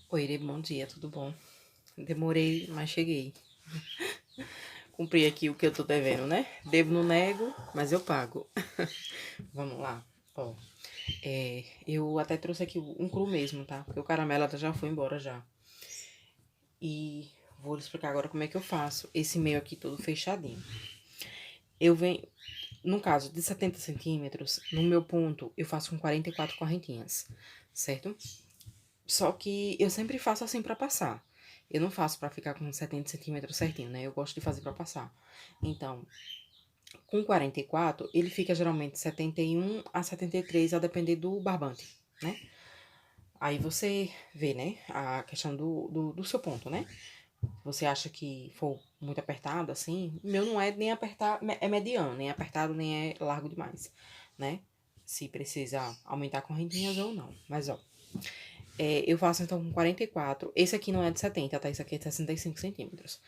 Oi, Ire, bom dia, tudo bom? Demorei, mas cheguei. Cumpri aqui o que eu tô devendo, né? Devo, não nego, mas eu pago. Vamos lá. Ó, eu até trouxe aqui um cru mesmo, tá? Porque o caramelo já foi embora já. E vou lhe explicar agora como é que eu faço esse meio aqui todo fechadinho. Eu venho, no caso de 70 centímetros, no meu ponto, eu faço com 44 correntinhas, certo? Só que eu sempre faço assim pra passar. Eu não faço pra ficar com 70 centímetros certinho, né? Eu gosto de fazer pra passar. Então, com 44, ele fica geralmente 71 a 73, a depender do barbante, né? Aí você vê, né? A questão do seu ponto, né? Você acha que for muito apertado, assim? O meu não é nem apertado, é mediano, nem apertado, nem é largo demais, né? Se precisa aumentar correntinhas ou não. Mas, ó, eu faço então com 44. Esse aqui não é de 70, tá? Esse aqui é de 65 centímetros.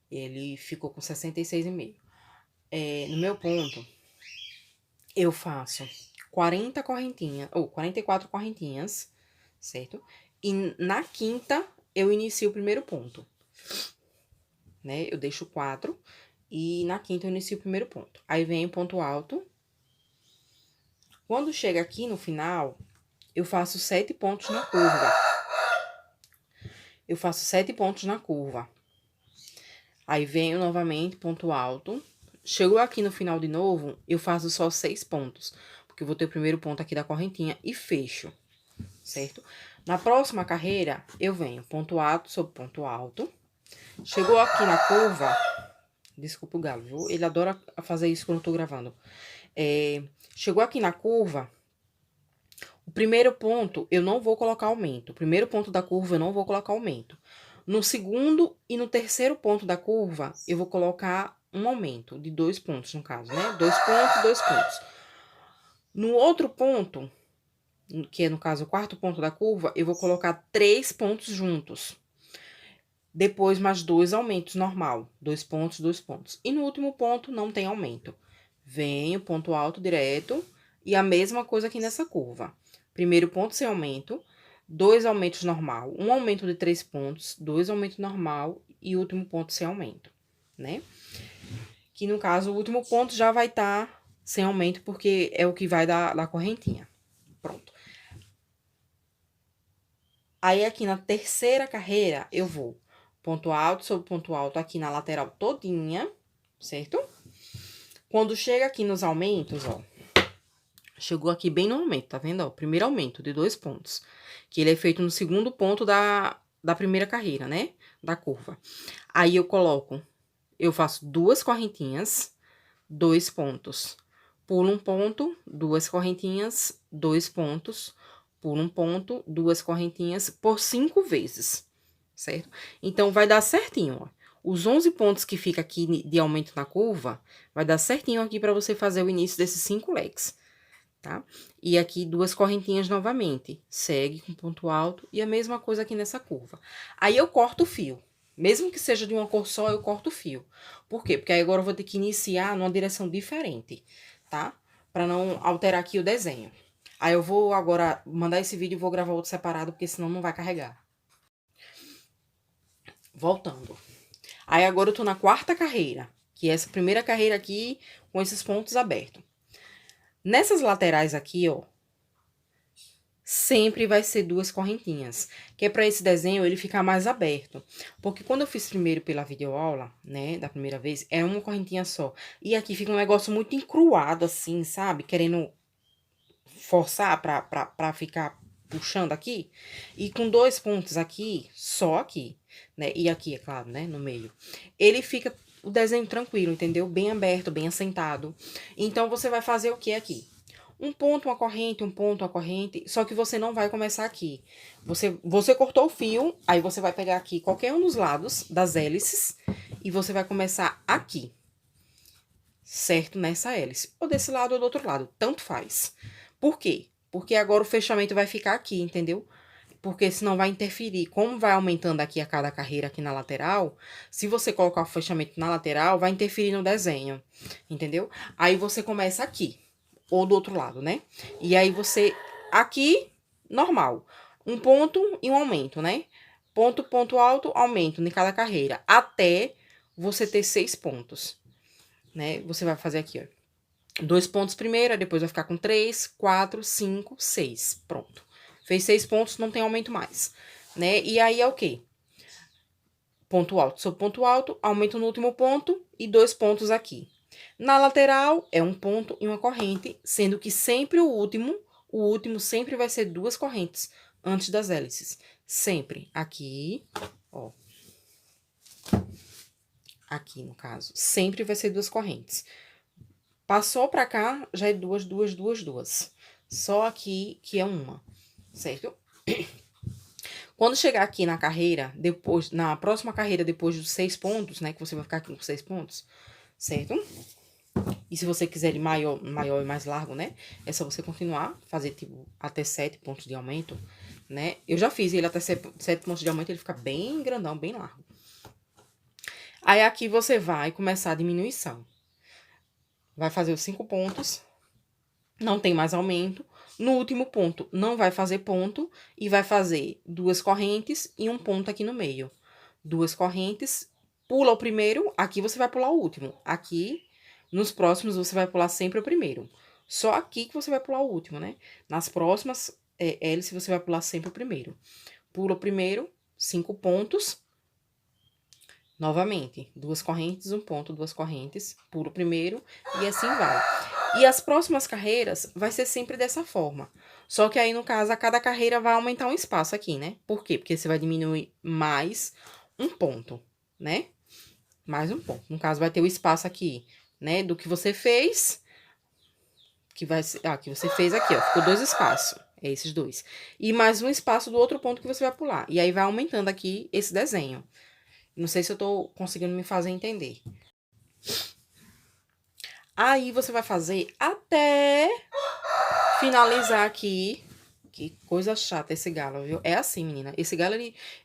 Ele ficou com 66,5. No meu ponto, eu faço 40 correntinhas, ou 44 correntinhas, certo? E na quinta, eu inicio o primeiro ponto, né? Eu deixo 4 e na quinta eu inicio o primeiro ponto. Aí vem o ponto alto. Quando chega aqui no final, eu faço 7 pontos na curva. Eu faço 7 pontos na curva. Aí venho novamente, ponto alto. Chegou aqui no final de novo, eu faço só 6 pontos. Porque eu vou ter o primeiro ponto aqui da correntinha e fecho, certo? Na próxima carreira, eu venho ponto alto sobre ponto alto. Chegou aqui na curva, desculpa o galo, viu? Ele adora fazer isso quando eu tô gravando. Chegou aqui na curva, o primeiro ponto eu não vou colocar aumento. O primeiro ponto da curva eu não vou colocar aumento. No segundo e no terceiro ponto da curva, eu vou colocar um aumento de 2 pontos, no caso, né? 2 pontos, 2 pontos. No outro ponto, que é no caso o quarto ponto da curva, eu vou colocar 3 pontos juntos. Depois, mais 2 aumentos normal. 2 pontos, 2 pontos. E no último ponto, não tem aumento. Venho, ponto alto direto. E a mesma coisa aqui nessa curva. Primeiro ponto sem aumento. 2 aumentos normal. Um aumento de 3 pontos. 2 aumentos normal. E último ponto sem aumento, né? Que no caso, o último ponto já vai estar sem aumento, porque é o que vai da correntinha. Pronto. Aí, aqui na terceira carreira, eu vou ponto alto sobre ponto alto aqui na lateral todinha, certo? Quando chega aqui nos aumentos, ó, chegou aqui bem no aumento, tá vendo? Ó, primeiro aumento de 2 pontos, que ele é feito no segundo ponto da primeira carreira, né? Da curva. Aí, eu faço 2 correntinhas, 2 pontos. Pulo um ponto, 2 correntinhas, 2 pontos. Pulo um ponto, 2 correntinhas por 5 vezes, certo? Então, vai dar certinho, ó. Os 11 pontos que fica aqui de aumento na curva, vai dar certinho aqui para você fazer o início desses 5 leques, tá? E aqui 2 correntinhas novamente. Segue com ponto alto e a mesma coisa aqui nessa curva. Aí, eu corto o fio. Mesmo que seja de uma cor só, eu corto o fio. Por quê? Porque aí agora eu vou ter que iniciar numa direção diferente, tá? Pra não alterar aqui o desenho. Aí eu vou agora mandar esse vídeo e vou gravar outro separado, porque senão não vai carregar. Voltando. Aí agora eu tô na quarta carreira, que é essa primeira carreira aqui com esses pontos abertos. Nessas laterais aqui, ó, sempre vai ser 2 correntinhas, que é para esse desenho ele ficar mais aberto. Porque quando eu fiz primeiro pela videoaula, né, da primeira vez, é uma correntinha só. E aqui fica um negócio muito encruado assim, sabe? Querendo forçar pra ficar puxando aqui. E com 2 pontos aqui, só aqui, né? E aqui, é claro, né, no meio. Ele fica o desenho tranquilo, entendeu? Bem aberto, bem assentado. Então, você vai fazer o que aqui? Um ponto, uma corrente, um ponto, uma corrente. Só que você não vai começar aqui. Você cortou o fio, aí você vai pegar aqui qualquer um dos lados das hélices e você vai começar aqui. Certo? Nessa hélice. Ou desse lado ou do outro lado. Tanto faz. Por quê? Porque agora o fechamento vai ficar aqui, entendeu? Porque senão vai interferir. Como vai aumentando aqui a cada carreira aqui na lateral, se você colocar o fechamento na lateral, vai interferir no desenho, entendeu? Aí você começa aqui, ou do outro lado, né? E aí você, aqui, normal. um ponto e um aumento, né? Ponto, ponto alto, aumento em cada carreira, até você ter 6 pontos, né? Você vai fazer aqui, ó, 2 pontos primeiro, depois vai ficar com 3, 4, 5, 6, pronto. Fez 6 pontos, não tem aumento mais, né? E aí é o quê? Ponto alto sobre ponto alto, aumento no último ponto e 2 pontos aqui. Na lateral, é um ponto e uma corrente, sendo que sempre o último sempre vai ser 2 correntes antes das hélices. Sempre. Aqui, ó. Aqui, no caso. Sempre vai ser 2 correntes. Passou pra cá, já é 2, 2, 2, 2. Só aqui que é uma, certo? Quando chegar aqui na carreira, depois, na próxima carreira, depois dos 6 pontos, né? Que você vai ficar aqui com 6 pontos, certo? E se você quiser ele maior e mais largo, né? É só você continuar, fazer, tipo, até 7 pontos de aumento, né? Eu já fiz ele até 7 pontos de aumento, ele fica bem grandão, bem largo. Aí, aqui você vai começar a diminuição. Vai fazer os 5 pontos, não tem mais aumento. No último ponto, não vai fazer ponto e vai fazer 2 correntes e um ponto aqui no meio. 2 correntes, pula o primeiro, aqui você vai pular o último. Aqui, nos próximos, você vai pular sempre o primeiro. Só aqui que você vai pular o último, né? Nas próximas hélices, você vai pular sempre o primeiro. Pula o primeiro, 5 pontos. Novamente, 2 correntes, um ponto, 2 correntes, pula o primeiro e assim vai. E as próximas carreiras vai ser sempre dessa forma. Só que aí, no caso, a cada carreira vai aumentar um espaço aqui, né? Por quê? Porque você vai diminuir mais um ponto, né? Mais um ponto. No caso, vai ter o espaço aqui, né? Do que você fez. Que vai ser... Ah, que você fez aqui, ó. Ficou 2 espaços. É esses 2. E mais um espaço do outro ponto que você vai pular. E aí, vai aumentando aqui esse desenho. Não sei se eu tô conseguindo me fazer entender. Aí, você vai fazer até finalizar aqui. Que coisa chata esse galo, viu? É assim, menina. Esse galo,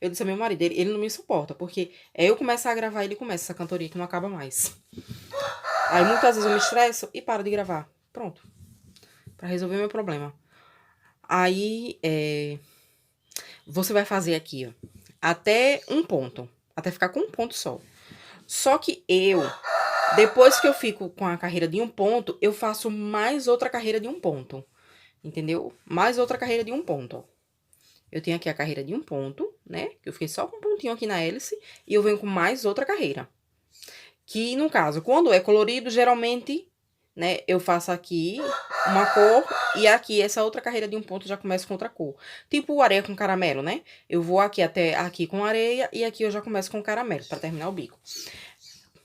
eu disse ao meu marido, ele não me suporta. Porque é eu começar a gravar, ele começa essa cantoria que não acaba mais. Aí, muitas vezes eu me estresso e paro de gravar. Pronto. Pra resolver meu problema. Aí, você vai fazer aqui, ó. Até um ponto. Até ficar com um ponto só. Só que depois que eu fico com a carreira de um ponto, eu faço mais outra carreira de um ponto. Entendeu? Mais outra carreira de um ponto, ó. Eu tenho aqui a carreira de um ponto, né? Que eu fiquei só com um pontinho aqui na hélice. E eu venho com mais outra carreira. Que, no caso, quando é colorido, geralmente, né? Eu faço aqui uma cor e aqui essa outra carreira de um ponto já começa com outra cor. Tipo areia com caramelo, né? Eu vou aqui até aqui com areia e aqui eu já começo com caramelo pra terminar o bico.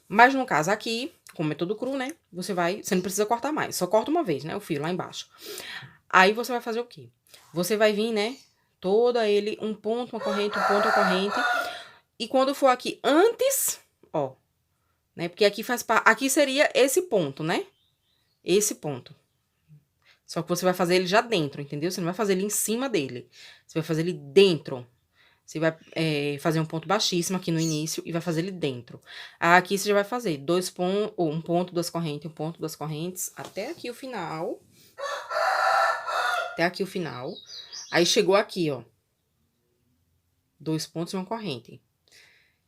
Mas no caso aqui, como é todo cru, né? Você não precisa cortar mais. Só corta uma vez, né? O fio lá embaixo. Aí você vai fazer o quê? Você vai vir, né? Toda ele, um ponto, uma corrente, um ponto, uma corrente. E quando for aqui antes, ó, né? Porque aqui aqui seria esse ponto, né? Esse ponto. Só que você vai fazer ele já dentro, entendeu? Você não vai fazer ele em cima dele. Você vai fazer ele dentro. Você vai fazer um ponto baixíssimo aqui no início e vai fazer ele dentro. Aqui você já vai fazer um ponto, 2 correntes, um ponto, 2 correntes, até aqui o final. Até aqui o final. Aí chegou aqui, ó. 2 pontos e uma corrente.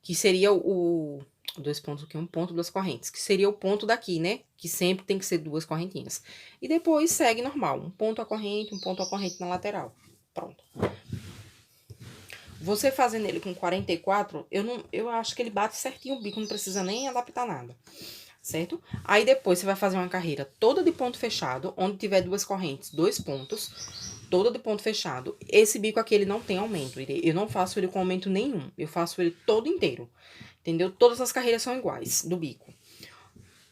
Que seria 2 pontos aqui, um ponto, 2 correntes. Que seria o ponto daqui, né? Que sempre tem que ser 2 correntinhas. E depois segue normal. Um ponto a corrente, um ponto a corrente na lateral. Pronto. Você fazendo ele com 44, eu acho que ele bate certinho o bico, não precisa nem adaptar nada, certo? Aí depois você vai fazer uma carreira toda de ponto fechado, onde tiver 2 correntes, 2 pontos, toda de ponto fechado. Esse bico aqui, ele não tem aumento, eu não faço ele com aumento nenhum, eu faço ele todo inteiro, entendeu? Todas as carreiras são iguais, do bico.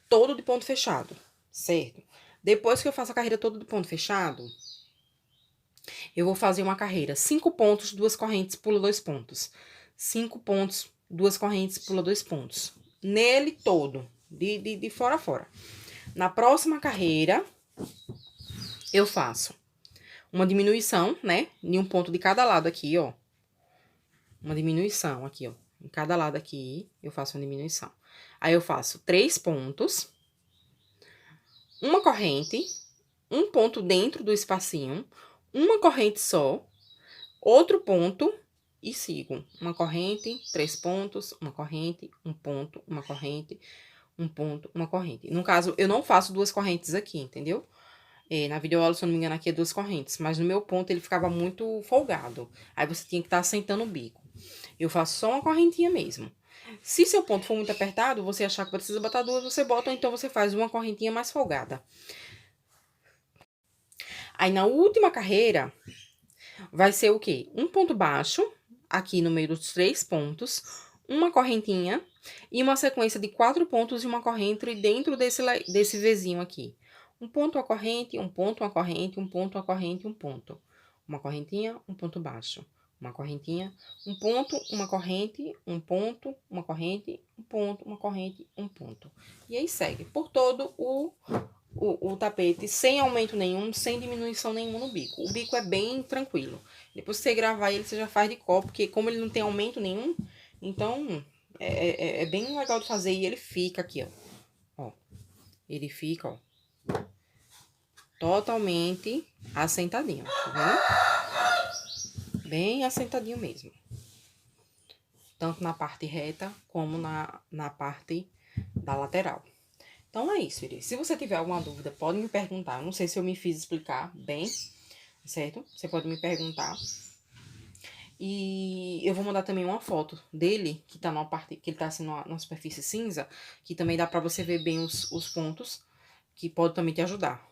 Todo de ponto fechado, certo? Depois que eu faço a carreira toda de ponto fechado, eu vou fazer uma carreira 5 pontos, 2 correntes, pula 2 pontos. 5 pontos, 2 correntes, pula 2 pontos. Nele todo, de fora a fora. Na próxima carreira, eu faço uma diminuição, né? Em um ponto de cada lado aqui, ó. Uma diminuição aqui, ó. Em cada lado aqui, eu faço uma diminuição. Aí, eu faço 3 pontos, uma corrente, um ponto dentro do espacinho, uma corrente só, outro ponto e sigo. Uma corrente, 3 pontos, uma corrente, um ponto, uma corrente, um ponto, uma corrente. No caso, eu não faço 2 correntes aqui, entendeu? Na videoaula, se eu não me engano, aqui é 2 correntes. Mas no meu ponto, ele ficava muito folgado. Aí você tinha que estar assentando o bico. Eu faço só uma correntinha mesmo. Se seu ponto for muito apertado, você achar que precisa botar 2, você bota, ou então você faz uma correntinha mais folgada. Aí, na última carreira, vai ser o quê? Um ponto baixo, aqui no meio dos 3 pontos, uma correntinha e uma sequência de 4 pontos e uma corrente dentro desse Vzinho aqui. Um ponto, uma corrente, um ponto, uma corrente, um ponto, uma corrente, um ponto. Uma correntinha, um ponto baixo. Uma correntinha, um ponto, uma corrente, um ponto, uma corrente, um ponto, uma corrente, um ponto. E aí segue por todo o tapete, sem aumento nenhum, sem diminuição nenhuma no bico. O bico é bem tranquilo. Depois que você gravar ele, você já faz de copo, porque como ele não tem aumento nenhum, então é bem legal de fazer. E ele fica aqui, ó. Ele fica, ó, totalmente assentadinho, tá vendo? Bem assentadinho mesmo. Tanto na parte reta, como na parte da lateral. Então, é isso, Iris. Se você tiver alguma dúvida, pode me perguntar. Não sei se eu me fiz explicar bem, certo? Você pode me perguntar. E eu vou mandar também uma foto dele, que tá numa parte, que ele tá assim numa superfície cinza, que também dá pra você ver bem os pontos, que pode também te ajudar.